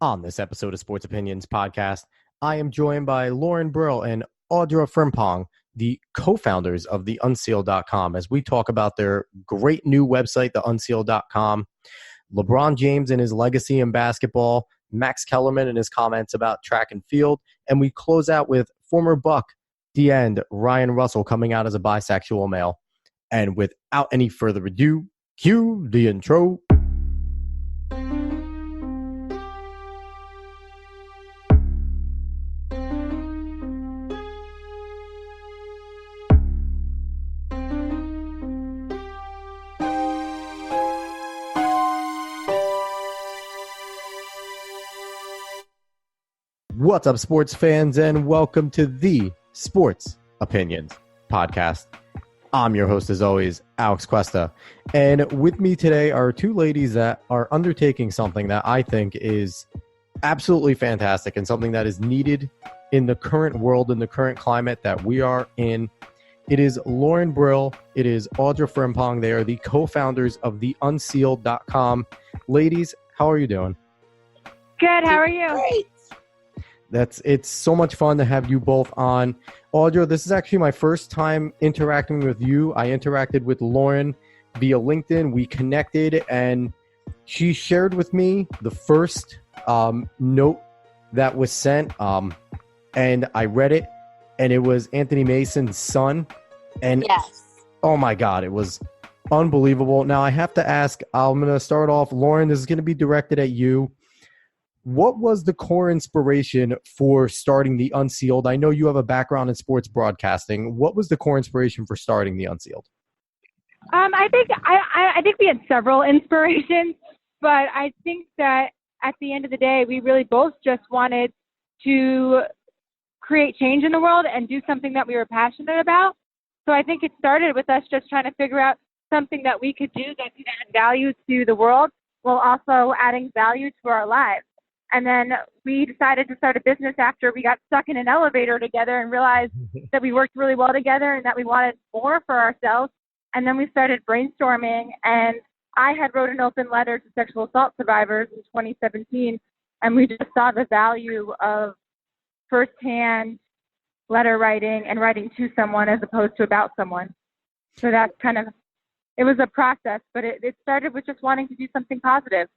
On this episode of Sports Opinions Podcast, I am joined by Lauren Brill and Audra Frimpong, the co-founders of the Unsealed.com, as we talk about their great new website, the Unsealed.com, LeBron James and his legacy in basketball, Max Kellerman and his comments about track and field, and we close out with former Buck, the end, Ryan Russell coming out as a bisexual male. And without any further ado, cue the intro. What's up, sports fans, and welcome to the Sports Opinions Podcast. I'm your host, as always, Alex Cuesta, and with me today are two ladies that are undertaking something that I think is absolutely fantastic and something that is needed in the current world, in the current climate that we are in. It is Lauren Brill. It is Audra Frimpong. They are the co-founders of the Unsealed.com. Ladies, how are you doing? Good. How are you? Great. It's so much fun to have you both on. Audra, this is actually my first time interacting with you. I interacted with Lauren via LinkedIn. We connected, and she shared with me the first note that was sent, and I read it, and it was Anthony Mason's son. And yes. Oh my God, it was unbelievable. Now I have to ask, I'm going to start off, Lauren, this is going to be directed at you. What was the core inspiration for starting the Unsealed? I know you have a background in sports broadcasting. What was the core inspiration for starting the Unsealed? I think we had several inspirations, but I think that at the end of the day, we really both just wanted to create change in the world and do something that we were passionate about. So I think it started with us just trying to figure out something that we could do that could add value to the world while also adding value to our lives. And then we decided to start a business after we got stuck in an elevator together and realized that we worked really well together and that we wanted more for ourselves. And then we started brainstorming, and I had wrote an open letter to sexual assault survivors in 2017, and we just saw the value of firsthand letter writing and writing to someone as opposed to about someone. So that's it was a process, but it started with just wanting to do something positive.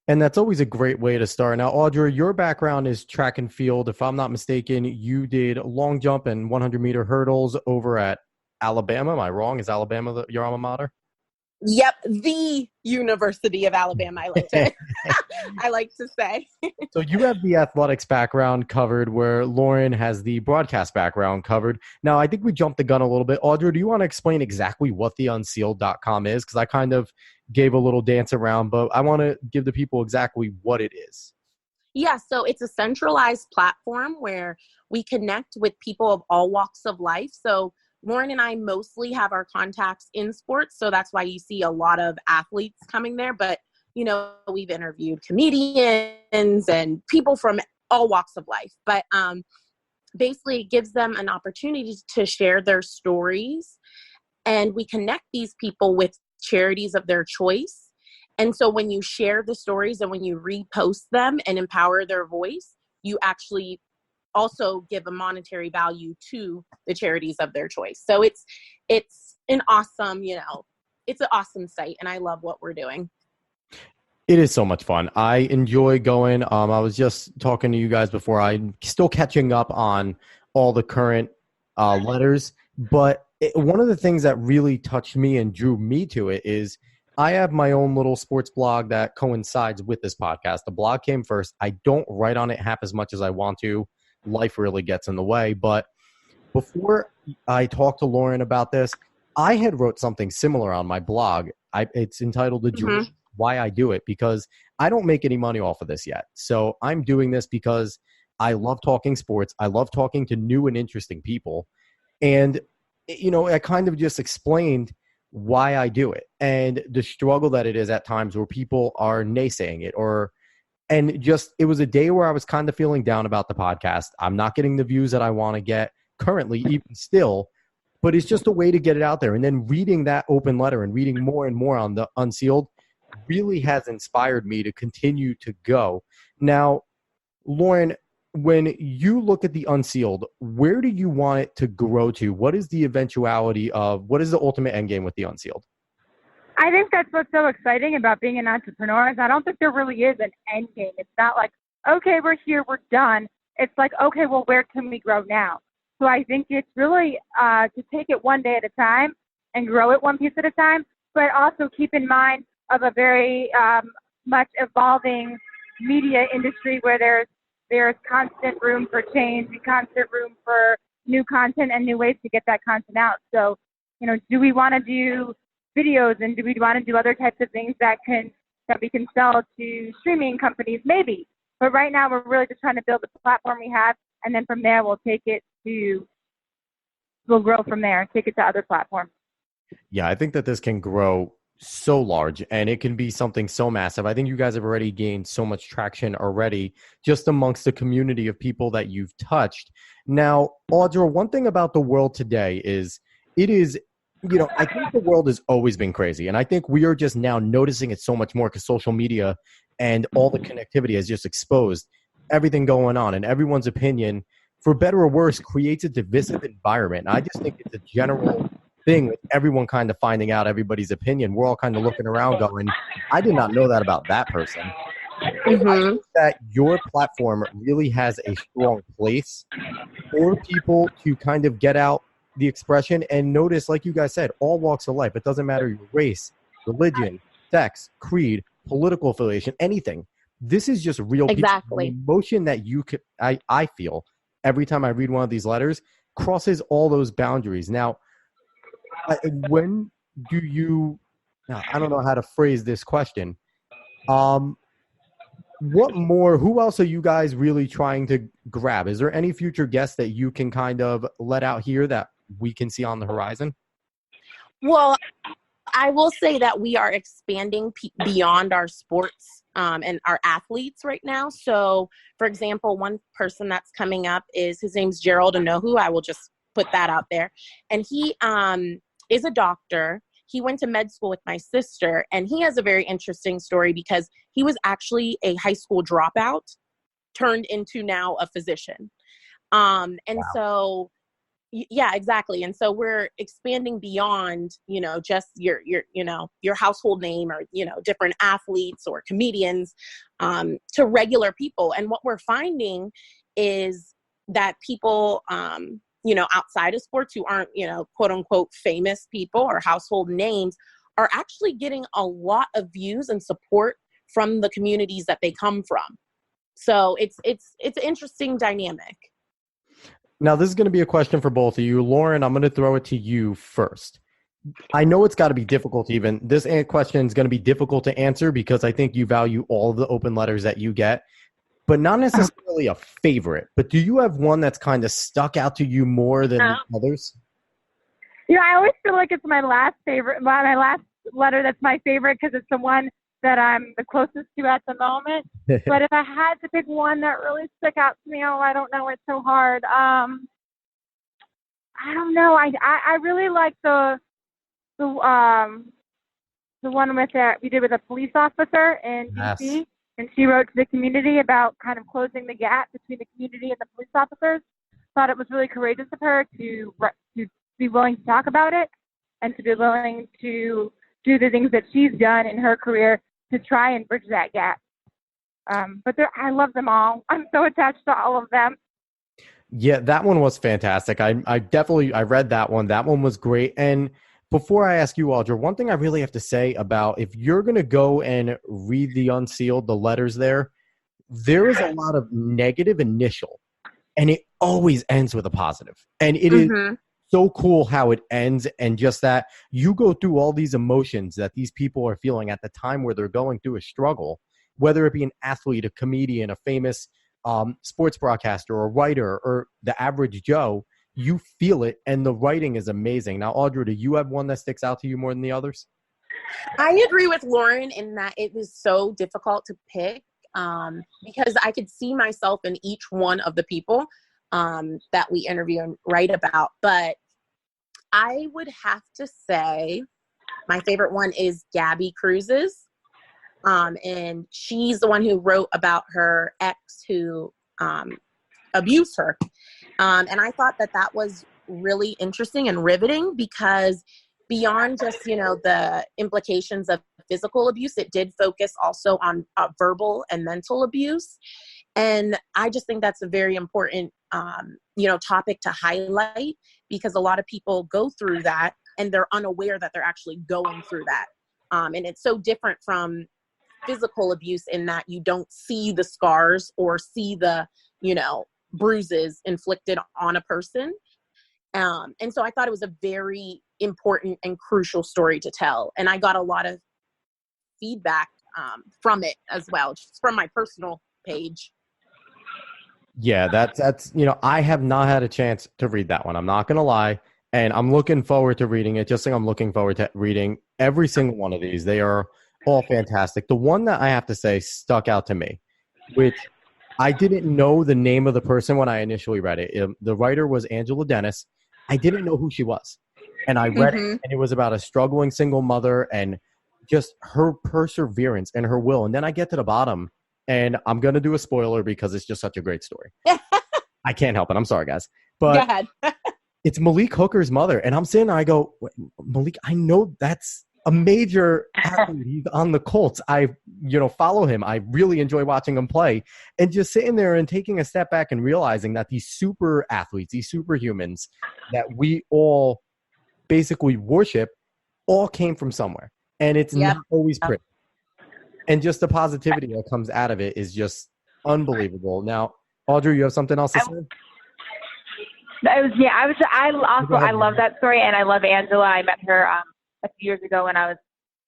And that's always a great way to start. Now, Audra, your background is track and field. If I'm not mistaken, you did long jump and 100-meter hurdles over at Alabama. Am I wrong? Is Alabama your alma mater? Yep, the University of Alabama, I like to say. So you have the athletics background covered, where Lauren has the broadcast background covered. Now, I think we jumped the gun a little bit. Audra, do you want to explain exactly what the Unsealed.com is? Because I kind of gave a little dance around, but I want to give the people exactly what it is. Yeah, so it's a centralized platform where we connect with people of all walks of life. So Lauren and I mostly have our contacts in sports, so that's why you see a lot of athletes coming there. But, we've interviewed comedians and people from all walks of life. But basically, it gives them an opportunity to share their stories, and we connect these people with charities of their choice. And so when you share the stories and when you repost them and empower their voice, you actually also give a monetary value to the charities of their choice. So it's an awesome, it's an awesome site, and I love what we're doing. It is so much fun. I enjoy going. I was just talking to you guys before. I'm still catching up on all the current letters, but one of the things that really touched me and drew me to it is I have my own little sports blog that coincides with this podcast. The blog came first. I don't write on it half as much as I want to. Life really gets in the way. But before I talked to Lauren about this, I had wrote something similar on my blog. It's entitled The Dream, Why I Do It, because I don't make any money off of this yet. So I'm doing this because I love talking sports. I love talking to new and interesting people. And, I kind of just explained why I do it and the struggle that it is at times where people are naysaying it it was a day where I was kind of feeling down about the podcast. I'm not getting the views that I want to get currently, even still, but it's just a way to get it out there. And then reading that open letter and reading more and more on the Unsealed really has inspired me to continue to go. Now, Lauren, when you look at the Unsealed, where do you want it to grow to? What is the eventuality of, what is the ultimate end game with the Unsealed? I think that's what's so exciting about being an entrepreneur is I don't think there really is an end game. It's not like, okay, we're here, we're done. It's like, okay, well, where can we grow now? So I think it's really to take it one day at a time and grow it one piece at a time, but also keep in mind of a very much evolving media industry where there's constant room for change and constant room for new content and new ways to get that content out. So, do we want to do videos and do we want to do other types of things that we can sell to streaming companies? Maybe. But right now we're really just trying to build the platform we have, and then from there we'll grow from there, take it to other platforms. Yeah, I think that this can grow so large and it can be something so massive. I think you guys have already gained so much traction already just amongst the community of people that you've touched. Now, Audra, one thing about the world today is I think the world has always been crazy. And I think we are just now noticing it so much more because social media and all the connectivity has just exposed everything going on, and everyone's opinion, for better or worse, creates a divisive environment. And I just think it's a general thing with everyone kind of finding out everybody's opinion. We're all kind of looking around going, I did not know that about that person. Mm-hmm. I think that your platform really has a strong place for people to kind of get out the expression and notice, like you guys said, all walks of life. It doesn't matter your race, religion, sex, creed, political affiliation, anything. This is just real Exactly. people. The emotion that I feel every time I read one of these letters crosses all those boundaries. Now, when do you, now, I don't know how to phrase this question. Who else are you guys really trying to grab? Is there any future guests that you can kind of let out here that we can see on the horizon? Well, I will say that we are expanding beyond our sports and our athletes right now. So, for example, one person that's coming up his name's Gerald Anohu. I will just put that out there. And he is a doctor. He went to med school with my sister, and he has a very interesting story because he was actually a high school dropout turned into now a physician. And wow. So, yeah, exactly. And so we're expanding beyond, just your household name or, different athletes or comedians to regular people. And what we're finding is that people, outside of sports who aren't, quote unquote, famous people or household names are actually getting a lot of views and support from the communities that they come from. So it's an interesting dynamic. Now, this is going to be a question for both of you. Lauren, I'm going to throw it to you first. I know it's got to be difficult even. This question is going to be difficult to answer because I think you value all of the open letters that you get, but not necessarily a favorite. But do you have one that's kind of stuck out to you more than the others? I always feel like it's my last letter that's my favorite because it's the one that I'm the closest to at the moment. But if I had to pick one that really stuck out to me, I don't know. It's so hard. I don't know. I really like the one we did with a police officer in DC, yes. And she wrote to the community about kind of closing the gap between the community and the police officers. Thought it was really courageous of her to be willing to talk about it and to be willing to do the things that she's done in her career to try and bridge that gap. But I love them all. I'm so attached to all of them. Yeah, that one was fantastic. I read that one. That one was great. And before I ask you, Audra, one thing I really have to say about if you're going to go and read the Unsealed, the letters there is a lot of negative initial, and it always ends with a positive. And it is so cool how it ends, and just that you go through all these emotions that these people are feeling at the time where they're going through a struggle, whether it be an athlete, a comedian, a famous sports broadcaster, a writer, or the average Joe. You feel it, and the writing is amazing. Now, Audra, do you have one that sticks out to you more than the others? I agree with Lauren in that it was so difficult to pick because I could see myself in each one of the people that we interview and write about. But I would have to say my favorite one is Gabby Cruz's. And she's the one who wrote about her ex who abused her. And I thought that was really interesting and riveting because beyond just, the implications of physical abuse, it did focus also on verbal and mental abuse. And I just think that's a very important, topic to highlight because a lot of people go through that and they're unaware that they're actually going through that. And it's so different from physical abuse in that you don't see the scars or see the, bruises inflicted on a person. And so I thought it was a very important and crucial story to tell. And I got a lot of feedback from it as well, just from my personal page. Yeah, that's I have not had a chance to read that one. I'm not going to lie. And I'm looking forward to reading it, just like I'm looking forward to reading every single one of these. They are all fantastic. The one that I have to say stuck out to me, which I didn't know the name of the person when I initially read it. The writer was Angela Dennis. I didn't know who she was. And I read it, and it was about a struggling single mother and just her perseverance and her will. And then I get to the bottom, and I'm going to do a spoiler because it's just such a great story. I can't help it. I'm sorry, guys. But go ahead. It's Malik Hooker's mother. And I'm sitting there, I go, Malik, I know that's a major athlete. He's on the Colts. I, follow him. I really enjoy watching him play. And just sitting there and taking a step back and realizing that these super athletes, these superhumans that we all basically worship all came from somewhere. And it's not always pretty. And just the positivity that comes out of it is just unbelievable. Now, Audra, you have something else to say? I love that story, and I love Angela. I met her a few years ago when I was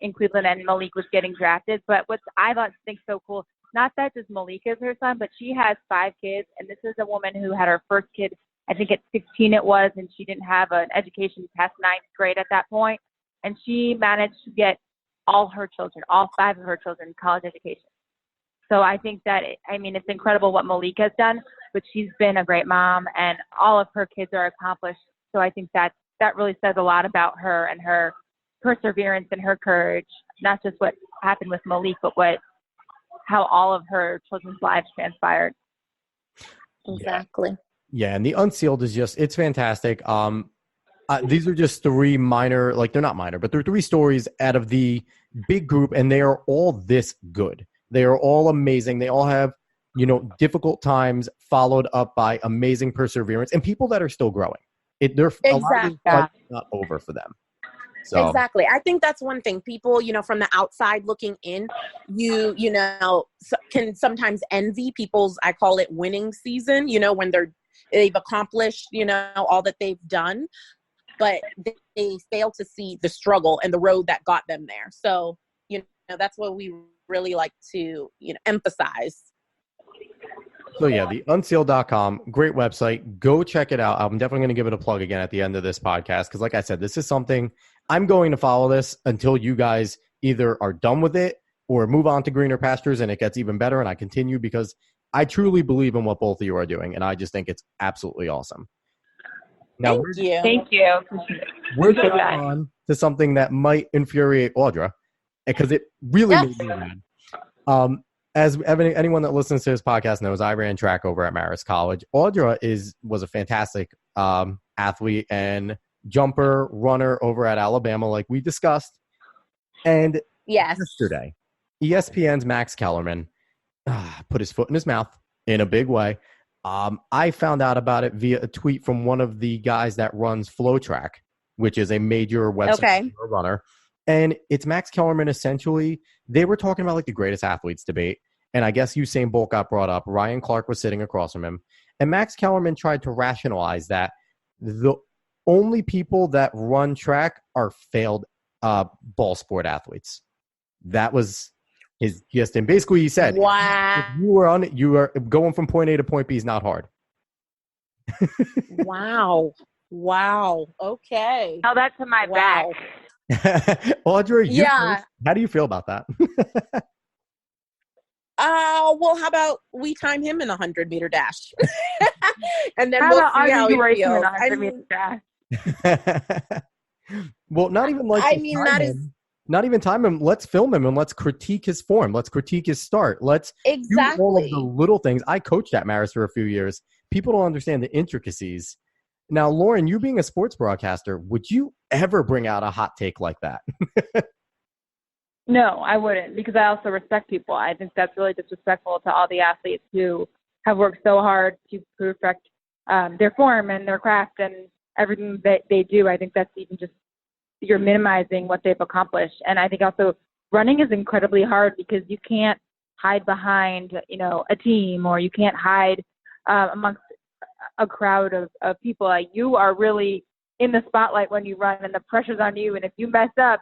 in Cleveland and Malik was getting drafted. But what I think so cool, not that just Malik is her son, but she has 5 kids, and this is a woman who had her first kid, I think at 16 it was, and she didn't have an education past 9th grade at that point, and she managed to get all 5 of her children, college education. So I think that, it's incredible what Malik has done, but she's been a great mom, and all of her kids are accomplished. So I think that really says a lot about her and her perseverance and her courage, not just what happened with Malik, but how all of her children's lives transpired. Exactly. Yeah, and the Unsealed is it's fantastic. These are just 3 minor, they're not minor, but they're 3 stories out of the big group, and they are all this good. They are all amazing. They all have, difficult times followed up by amazing perseverance and people that are still growing. They're exactly not over for them. So. Exactly. I think that's one thing. People, from the outside looking in, can sometimes envy people's, I call it winning season, when they've accomplished, all that they've done, but they fail to see the struggle and the road that got them there. So, that's what we really like to, emphasize. So yeah, the unsealed.com, great website. Go check it out. I'm definitely going to give it a plug again at the end of this podcast because like I said, this is something I'm going to follow this until you guys either are done with it or move on to greener pastures and it gets even better and I continue because I truly believe in what both of you are doing and I just think it's absolutely awesome. Now, Thank you. We're going on to something that might infuriate Audra because it really made me mad. As anyone that listens to this podcast knows, I ran track over at Marist College. Audra was a fantastic athlete and jumper, runner over at Alabama, like we discussed. And yesterday, ESPN's Max Kellerman put his foot in his mouth in a big way. I found out about it via a tweet from one of the guys that runs Flow Track, which is a major website for a runner. And it's Max Kellerman, essentially. They were talking about the greatest athletes debate. And I guess Usain Bolt got brought up. Ryan Clark was sitting across from him. And Max Kellerman tried to rationalize that the only people that run track are failed ball sport athletes. That was his gist. And basically he said, wow, if you are going from point A to point B is not hard. Wow. Okay. Tell that to my back. Audra, how do you feel about that? Well, how about we time him in a 100-meter dash, and then we'll see how he feels. In a 100-meter dash. Well, not even like. that is Not even time him. Let's film him and let's critique his form. Let's critique his start. Let's do all of the little things. I coached at Marist for a few years. People don't understand the intricacies. Now, Lauren, you being a sports broadcaster, would you ever bring out a hot take like that? No, I wouldn't, because I also respect people. I think that's really disrespectful to all the athletes who have worked so hard to perfect their form and their craft and everything that they do. I think that's even just, you're minimizing what they've accomplished. And I think also running is incredibly hard because you can't hide behind, a team, or you can't hide amongst a crowd of people. Like, you are really in the spotlight when you run, and the pressure's on you. And if you mess up,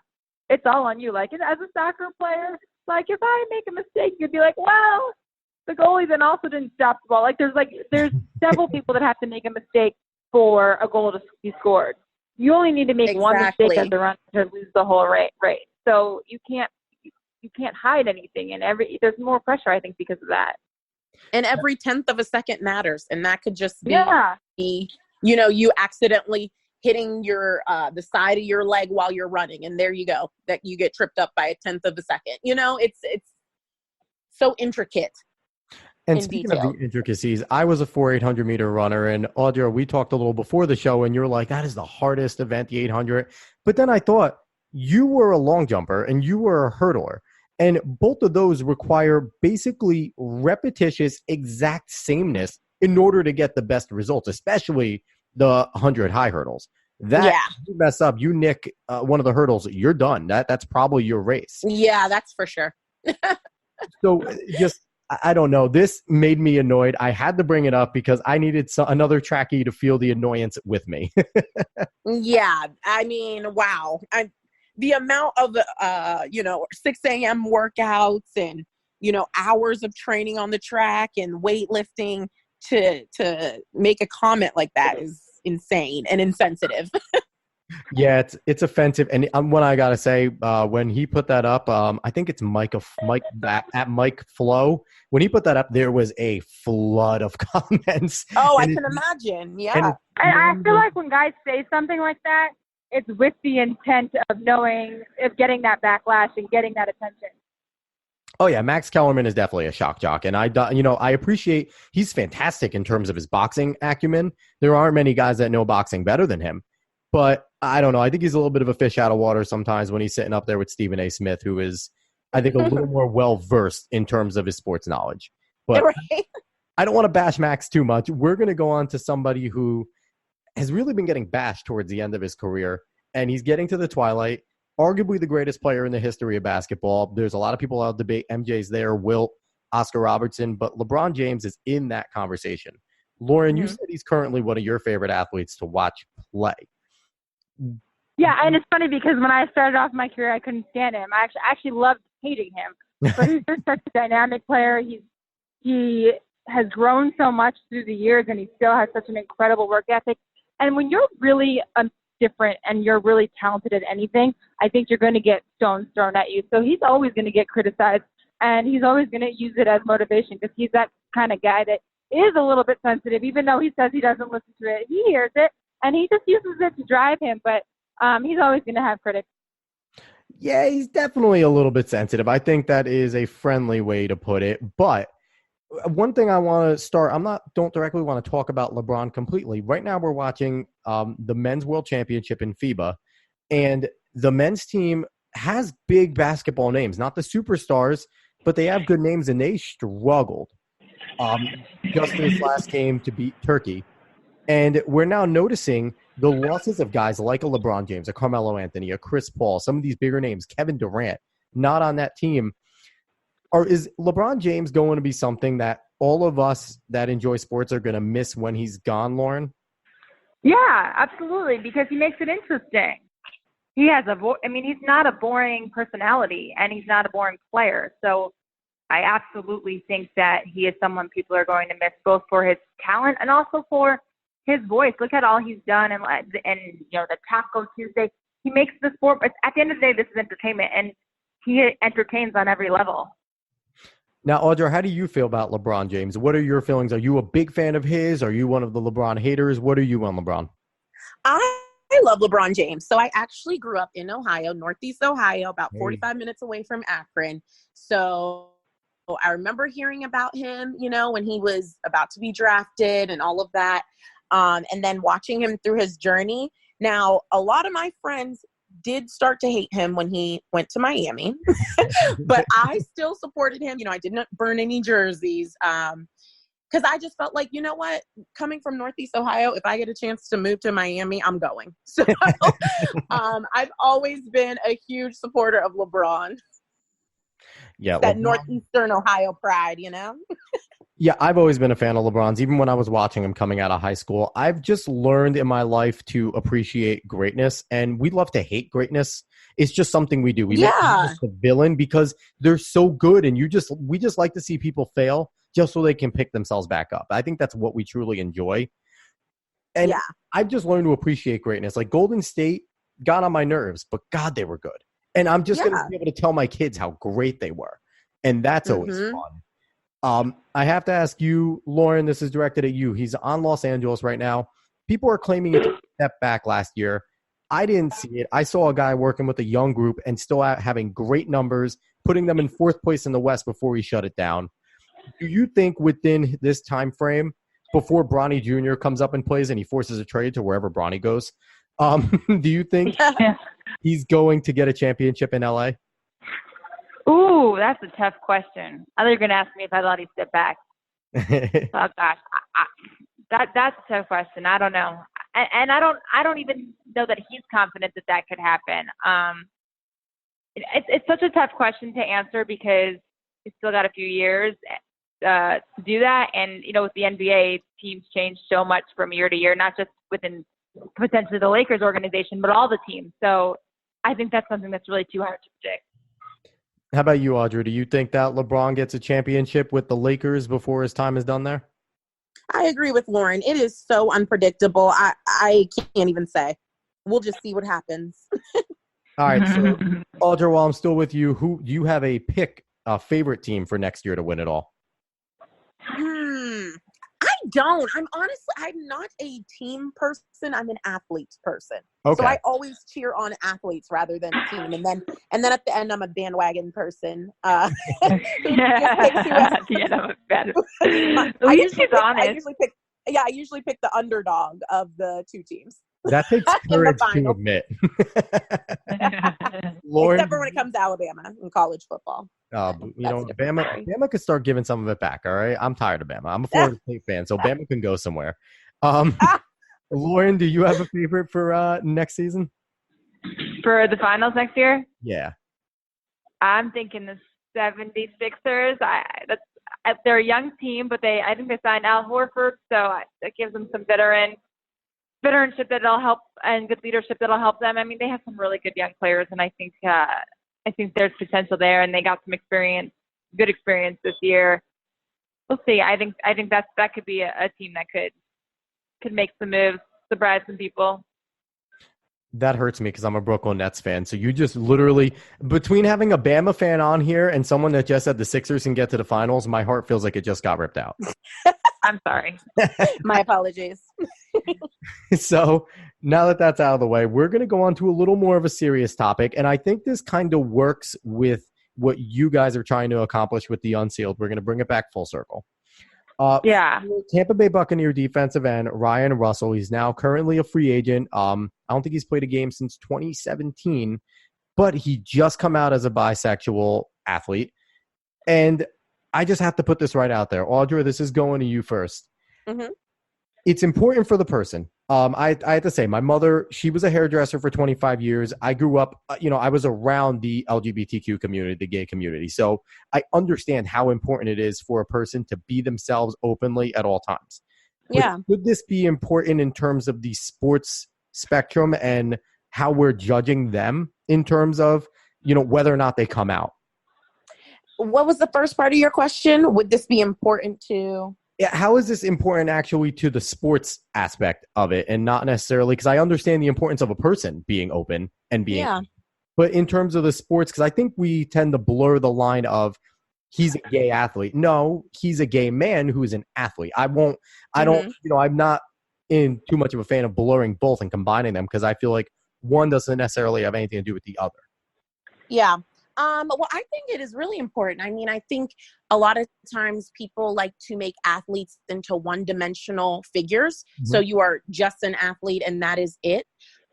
it's all on you. Like, as a soccer player, like, if I make a mistake, you'd be like, well, the goalie then also didn't stop the ball. There's several people that have to make a mistake for a goal to be scored. You only need to make one mistake as a runner to lose the whole race. So you can't hide anything, and there's more pressure, I think, because of that. And every 10th of a second matters, and that could just be, you accidentally hitting your the side of your leg while you're running, and there you go, that you get tripped up by a 10th of a second. It's so intricate. And speaking of the intricacies, I was a 4x800 meter runner, and Audra, we talked a little before the show, and you're like, that is the hardest event, the 800. But then I thought, you were a long jumper and you were a hurdler, and both of those require basically repetitious, exact sameness in order to get the best results, especially the 100 high hurdles. That you mess up, you nick one of the hurdles, you're done. That's probably your race. Yeah, that's for sure. So just, I don't know. This made me annoyed. I had to bring it up because I needed another trackie to feel the annoyance with me. Yeah. I mean, wow. The amount of, 6 a.m. workouts and, hours of training on the track and weightlifting to make a comment like that is insane and insensitive. Yeah, it's offensive. And what I got to say, when he put that up, I think it's Mike at Mike Flo. When he put that up, there was a flood of comments. Oh, I can imagine. Yeah. And I feel like when guys say something like that, it's with the intent of getting that backlash and getting that attention. Oh, yeah. Max Kellerman is definitely a shock jock. And I appreciate, he's fantastic in terms of his boxing acumen. There aren't many guys that know boxing better than him. But I don't know. I think he's a little bit of a fish out of water sometimes when he's sitting up there with Stephen A. Smith, who is, I think, a little more well-versed in terms of his sports knowledge. But I don't want to bash Max too much. We're going to go on to somebody who has really been getting bashed towards the end of his career, and he's getting to the twilight. Arguably the greatest player in the history of basketball. There's a lot of people out debate. MJ's there, Wilt, Oscar Robertson, but LeBron James is in that conversation. Lauren, you said he's currently one of your favorite athletes to watch play. Yeah, and it's funny because when I started off my career, I couldn't stand him. I actually loved hating him. But he's just such a dynamic player. He has grown so much through the years, and he still has such an incredible work ethic. And when you're really different and you're really talented at anything, I think you're going to get stones thrown at you. So he's always going to get criticized, and he's always going to use it as motivation because he's that kind of guy that is a little bit sensitive. Even though he says he doesn't listen to it, he hears it. And he just uses it to drive him, but he's always going to have critics. Yeah, he's definitely a little bit sensitive. I think that is a friendly way to put it. But one thing I want to start, don't directly want to talk about LeBron completely. Right now we're watching the Men's World Championship in FIBA, and the men's team has big basketball names, not the superstars, but they have good names, and they struggled just in this last game to beat Turkey. And we're now noticing the losses of guys like a LeBron James, a Carmelo Anthony, a Chris Paul, some of these bigger names, Kevin Durant, not on that team. Is LeBron James going to be something that all of us that enjoy sports are going to miss when he's gone, Lauren? Yeah, absolutely, because he makes it interesting. He has he's not a boring personality, and he's not a boring player. So I absolutely think that he is someone people are going to miss, both for his talent and also for his voice. Look at all he's done, and the Taco Tuesday. He makes the sport. But at the end of the day, this is entertainment, and he entertains on every level. Now, Audra, how do you feel about LeBron James? What are your feelings? Are you a big fan of his? Are you one of the LeBron haters? What are you on LeBron? I I love LeBron James. So I actually grew up in Ohio, Northeast Ohio, about 45 minutes away from Akron. So I remember hearing about him, you know, when he was about to be drafted and all of that. And then watching him through his journey. Now, a lot of my friends did start to hate him when he went to Miami, but I still supported him. You know, I didn't burn any jerseys. Because I just felt like, you know what, coming from Northeast Ohio, if I get a chance to move to Miami, I'm going. So I've always been a huge supporter of LeBron. Yeah, that LeBron. Northeastern Ohio pride, you know? Yeah, I've always been a fan of LeBron's, even when I was watching him coming out of high school. I've just learned in my life to appreciate greatness, and we love to hate greatness. It's just something we do. We make them just the villain because they're so good, and we just like to see people fail just so they can pick themselves back up. I think that's what we truly enjoy. And I've just learned to appreciate greatness. Like Golden State got on my nerves, but God, they were good. And I'm just going to be able to tell my kids how great they were. And that's always fun. I have to ask you, Lauren, this is directed at you. He's on Los Angeles right now. People are claiming he took a step back last year. I didn't see it. I saw a guy working with a young group and still having great numbers, putting them in fourth place in the West before he shut it down. Do you think within this time frame, before Bronny Jr. comes up and plays and he forces a trade to wherever Bronny goes, do you think he's going to get a championship in LA? Ooh, that's a tough question. I thought you were going to ask me if I thought he'd step back. Oh gosh, that's a tough question. I don't know, and I don't even know that he's confident that could happen. It's such a tough question to answer because he's still got a few years to do that, and you know, with the NBA, teams change so much from year to year, not just within potentially the Lakers organization, but all the teams. So I think that's something that's really too hard to predict. How about you, Audra? Do you think that LeBron gets a championship with the Lakers before his time is done there? I agree with Lauren. It is so unpredictable. I can't even say. We'll just see what happens. All right. So, Audra, while I'm still with you, who do you have a favorite team for next year to win it all? I don't. I'm not a team person. I'm an athlete person. Okay. So I always cheer on athletes rather than team. And then at the end, I'm a bandwagon person. I usually pick the underdog of the two teams. That takes courage to admit. Lauren, except for when it comes to Alabama in college football. Bama could start giving some of it back, all right? I'm tired of Bama. I'm a Florida State fan, so Bama can go somewhere. Lauren, do you have a favorite for next season? For the finals next year? Yeah. I'm thinking the 76ers. They're a young team, but I think they signed Al Horford, so that gives them some veteranship that'll help and good leadership that'll help them. I mean, they have some really good young players, and I think there's potential there, and they got some good experience this year. We'll see. I think that could be a team that could make some moves, surprise some people. That hurts me because I'm a Brooklyn Nets fan. So you just literally, between having a Bama fan on here and someone that just said the Sixers can get to the finals, my heart feels like it just got ripped out. I'm sorry. My apologies. So now that that's out of the way, we're going to go on to a little more of a serious topic. And I think this kind of works with what you guys are trying to accomplish with the Unsealed. We're going to bring it back full circle. Tampa Bay Buccaneer defensive end Ryan Russell. He's now currently a free agent. I don't think he's played a game since 2017, but he just come out as a bisexual athlete. And I just have to put this right out there. Audra, this is going to you first. Mm-hmm. It's important for the person. I have to say, my mother, she was a hairdresser for 25 years. I grew up, I was around the LGBTQ community, the gay community. So I understand how important it is for a person to be themselves openly at all times. Yeah. But would this be important in terms of the sports spectrum and how we're judging them in terms of, whether or not they come out? What was the first part of your question? Would this be important to... Yeah, how is this important actually to the sports aspect of it and not necessarily, because I understand the importance of a person being open and being, but in terms of the sports, because I think we tend to blur the line of he's a gay athlete. No, he's a gay man who is an athlete. I'm not in too much of a fan of blurring both and combining them, because I feel like one doesn't necessarily have anything to do with the other. Yeah. Well, I think it is really important. I mean, I think a lot of times people like to make athletes into one-dimensional figures. Mm-hmm. So you are just an athlete and that is it.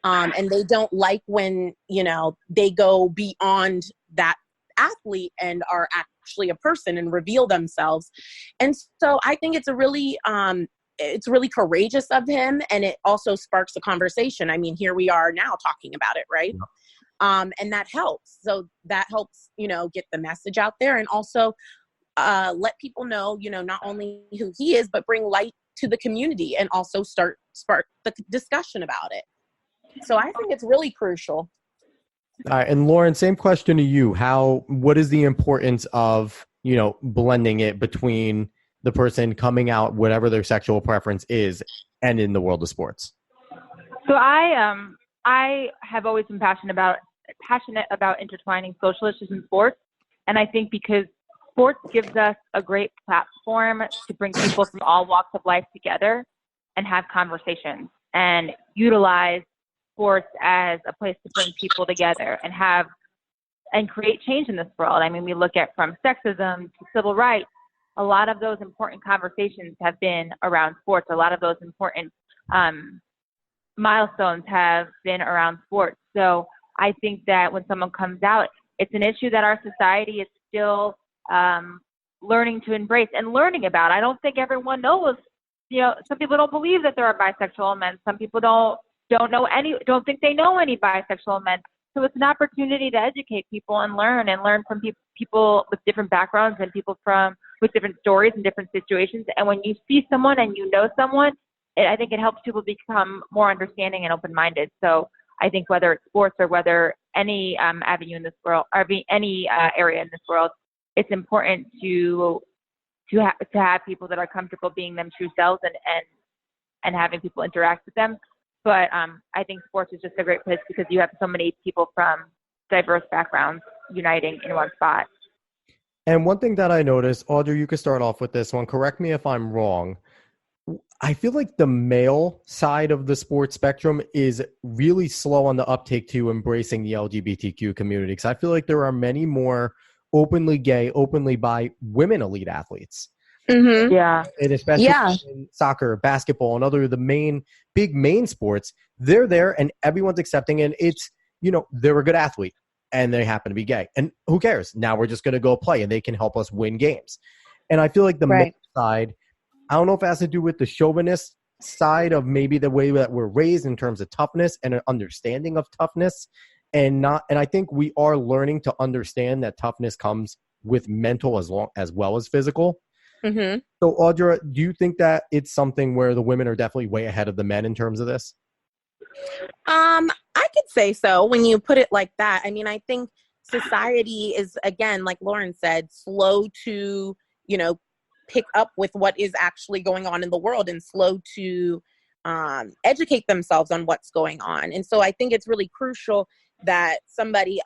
And they don't like when, they go beyond that athlete and are actually a person and reveal themselves. And so I think it's really courageous of him. And it also sparks a conversation. I mean, here we are now talking about it, right? Yeah. And that helps. So that helps, get the message out there, and also let people know, not only who he is, but bring light to the community and also spark the discussion about it. So I think it's really crucial. All right, and Lauren, same question to you. What is the importance of, blending it between the person coming out, whatever their sexual preference is, and in the world of sports? So I have always been passionate about intertwining social issues in sports. And I think because sports gives us a great platform to bring people from all walks of life together and have conversations and utilize sports as a place to bring people together and create change in this world. I mean, we look at from sexism to civil rights, a lot of those important conversations have been around sports. A lot of those important milestones have been around sports. So I think that when someone comes out, it's an issue that our society is still learning to embrace and learning about. I don't think everyone knows. Some people don't believe that there are bisexual men. Some people don't think they know any bisexual men. So it's an opportunity to educate people and learn from people with different backgrounds and people with different stories and different situations. And when you see someone and you know someone, I think it helps people become more understanding and open-minded. So I think whether it's sports or whether any avenue in this world, or any area in this world, it's important to have people that are comfortable being them true selves and having people interact with them. But I think sports is just a great place because you have so many people from diverse backgrounds uniting in one spot. And one thing that I noticed, Audra, you could start off with this one. Correct me if I'm wrong. I feel like the male side of the sports spectrum is really slow on the uptake to embracing the LGBTQ community, because I feel like there are many more openly gay, openly bi women elite athletes. Mm-hmm. Yeah. And especially in soccer, basketball, and other the big main sports, they're there and everyone's accepting, and it's, they're a good athlete and they happen to be gay. And who cares? Now we're just going to go play and they can help us win games. And I feel like the male side, I don't know if it has to do with the chauvinist side of maybe the way that we're raised in terms of toughness and an understanding of toughness, and I think we are learning to understand that toughness comes with mental as well as physical. Mm-hmm. So Audra, do you think that it's something where the women are definitely way ahead of the men in terms of this? I could say so when you put it like that. I mean, I think society is, again, like Lauren said, slow to, pick up with what is actually going on in the world and slow to educate themselves on what's going on. And so I think it's really crucial that somebody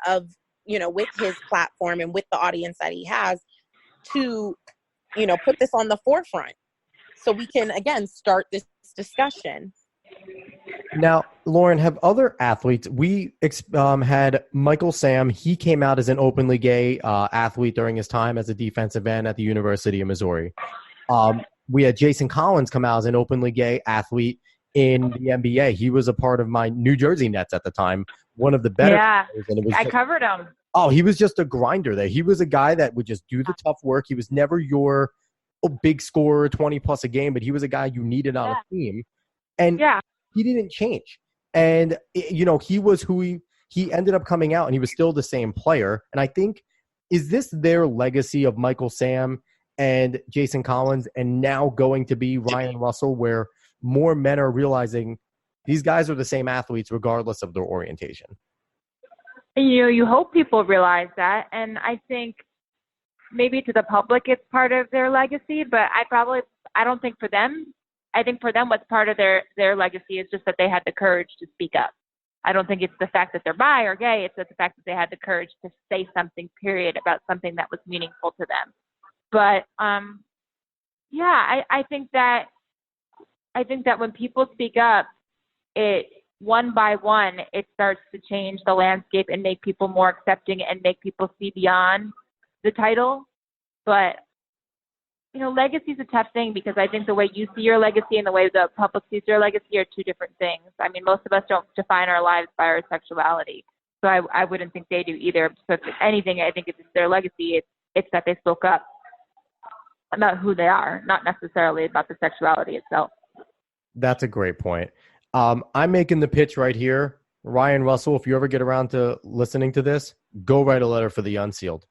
with his platform and with the audience that he has to, put this on the forefront so we can, again, start this discussion. Now, Lauren, have other athletes, we had Michael Sam, he came out as an openly gay athlete during his time as a defensive end at the University of Missouri. We had Jason Collins come out as an openly gay athlete in the NBA. He was a part of my New Jersey Nets at the time, one of the better players, and I covered him. Oh, he was just a grinder there. He was a guy that would just do the tough work. He was never your big scorer, 20-plus a game, but he was a guy you needed on a team. And he didn't change. And, he was who he ended up coming out, and he was still the same player. And I think, is this their legacy of Michael Sam and Jason Collins and now going to be Ryan Russell, where more men are realizing these guys are the same athletes regardless of their orientation? You hope people realize that. And I think maybe to the public it's part of their legacy, but I don't think for them. I think for them what's part of their legacy is just that they had the courage to speak up. I don't think it's the fact that they're bi or gay. It's the fact that they had the courage to say something, period, about something that was meaningful to them. But, I think that I think that when people speak up, it one by one, it starts to change the landscape and make people more accepting and make people see beyond the title. But, legacy is a tough thing because I think the way you see your legacy and the way the public sees your legacy are two different things. I mean, most of us don't define our lives by our sexuality. So I wouldn't think they do either. So if anything, I think if it's their legacy, it's that they spoke up about who they are, not necessarily about the sexuality itself. That's a great point. I'm making the pitch right here. Ryan Russell, if you ever get around to listening to this, go write a letter for the Unsealed.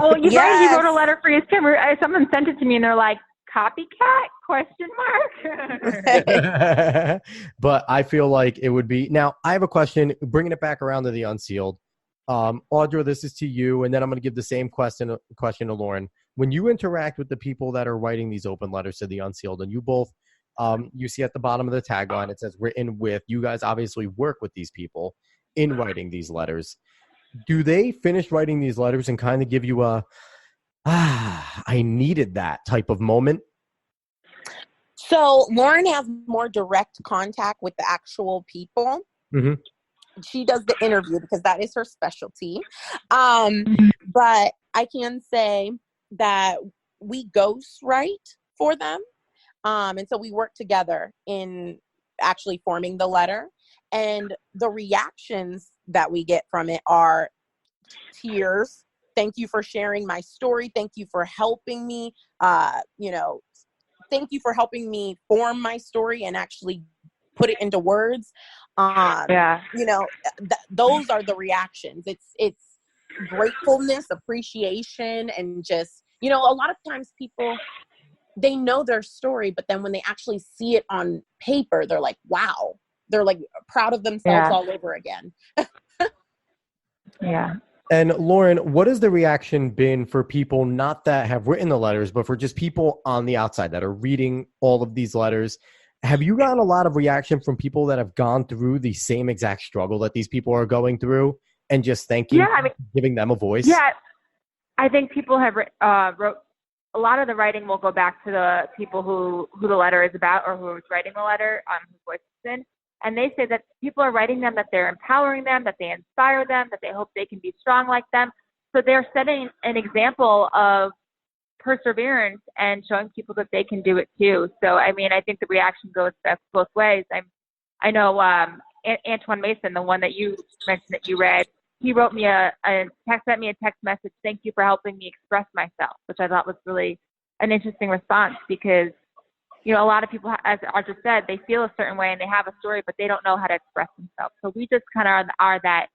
Oh, you wrote a letter for his camera. Someone sent it to me and they're like, copycat? Question mark. But I feel like it would be. Now, I have a question, bringing it back around to the Unsealed. Audra, this is to you, and then I'm going to give the same question to Lauren. When you interact with the people that are writing these open letters to the Unsealed, and you both, you see at the bottom of the tagline, it says written with, you guys obviously work with these people in writing these letters. Do they finish writing these letters and kind of give you I needed that type of moment? So Lauren has more direct contact with the actual people. Mm-hmm. She does the interview because that is her specialty. But I can say that we ghostwrite for them. And so we work together in actually forming the letter. And the reactions that we get from it are tears. Thank you for sharing my story. Thank you for helping me, thank you for helping me form my story and actually put it into words. Those are the reactions. It's gratefulness, appreciation, and just, a lot of times people, they know their story, but then when they actually see it on paper, they're like, wow. They're like proud of themselves all over again. Yeah. And Lauren, what has the reaction been for people not that have written the letters, but for just people on the outside that are reading all of these letters? Have you gotten a lot of reaction from people that have gone through the same exact struggle that these people are going through and just thanking, giving them a voice? Yeah, I think people have wrote a lot of the writing will go back to the people who the letter is about or who is writing the letter, whose voice it's in. And they say that people are writing them, that they're empowering them, that they inspire them, that they hope they can be strong like them. So they're setting an example of perseverance and showing people that they can do it too. So, I mean, I think the reaction goes both ways. I know Antoine Mason, the one that you mentioned that you read, he wrote me sent me a text message, thank you for helping me express myself, which I thought was really an interesting response because, a lot of people, as Audra said, they feel a certain way and they have a story, but they don't know how to express themselves. So we just kind of are that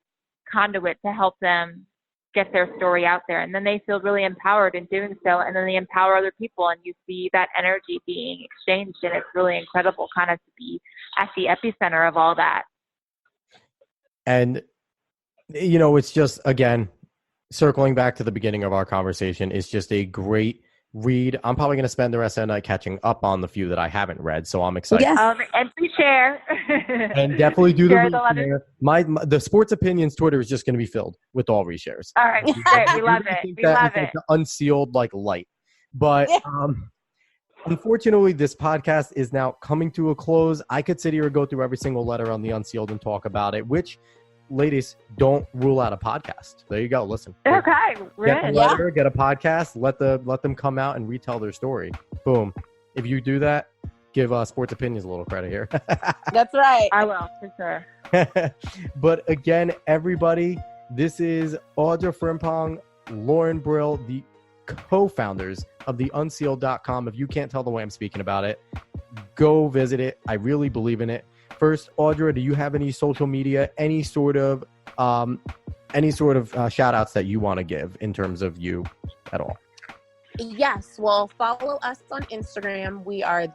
conduit to help them get their story out there. And then they feel really empowered in doing so. And then they empower other people and you see that energy being exchanged. And it's really incredible kind of to be at the epicenter of all that. And, it's just, again, circling back to the beginning of our conversation, it's just a great read. I'm probably going to spend the rest of the night catching up on the few that I haven't read, so I'm excited. Yes. And please share. And definitely do the reshare. The Sports Opinions Twitter is just going to be filled with all reshares. All right, great. We love it. We love it. Unsealed like light. But unfortunately, this podcast is now coming to a close. I could sit here and go through every single letter on the Unsealed and talk about it, which, ladies, don't rule out a podcast. There you go. Listen. Okay. Get a letter, get a podcast, let them come out and retell their story. Boom. If you do that, give Sports Opinions a little credit here. That's right. I will, for sure. But again, everybody, this is Audra Frimpong, Lauren Brill, the co-founders of the Unsealed.com. If you can't tell the way I'm speaking about it, go visit it. I really believe in it. First, Audra, do you have any social media, any sort of shout outs that you want to give in terms of you at all? Yes. Well, follow us on Instagram. We are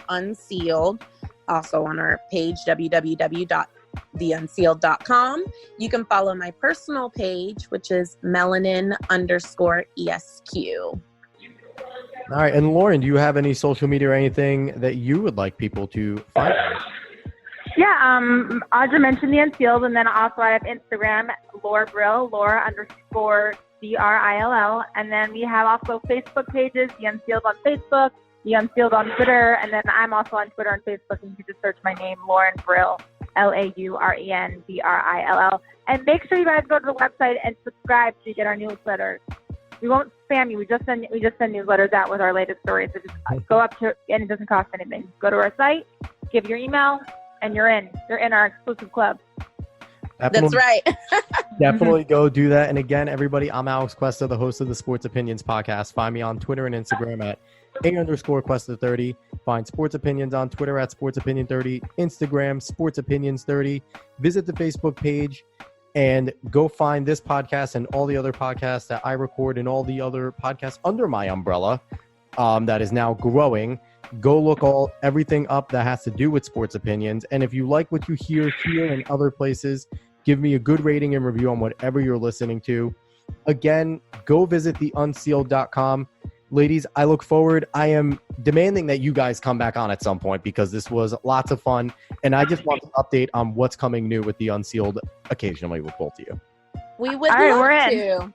_Unsealed. Also on our page, www.theunsealed.com. You can follow my personal page, which is melanin_ESQ. All right. And Lauren, do you have any social media or anything that you would like people to find? Yeah. Audra mentioned the Unsealed, and then also I have Instagram, Laura Brill, Laura_BRILL. And then we have also Facebook pages, the Unsealed on Facebook, the Unsealed on Twitter, and then I'm also on Twitter and Facebook, and you can just search my name, Lauren Brill, LaurenBrill. And make sure you guys go to the website and subscribe so you get our newsletters. We won't spam you. We just send newsletters out with our latest stories. So just go up to, and it doesn't cost anything. Go to our site, give your email, and you're in. You're in our exclusive club. That's right. Definitely go do that. And again, everybody, I'm Alex Cuesta, the host of the Sports Opinions podcast. Find me on Twitter and Instagram at @A_Cuesta30. Find Sports Opinions on Twitter at SportsOpinion30, Instagram Sports Opinions 30. Visit the Facebook page and go find this podcast and all the other podcasts that I record and all the other podcasts under my umbrella that is now growing. Go look everything up that has to do with sports opinions. And if you like what you hear here and other places, give me a good rating and review on whatever you're listening to. Again, go visit theunsealed.com. Ladies, I look forward. I am demanding that you guys come back on at some point because this was lots of fun. And I just want to update on what's coming new with the Unsealed occasionally with both of you. We would love to.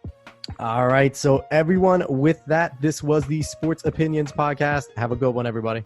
All right. So everyone, with that, this was the Sports Opinions podcast. Have a good one, everybody.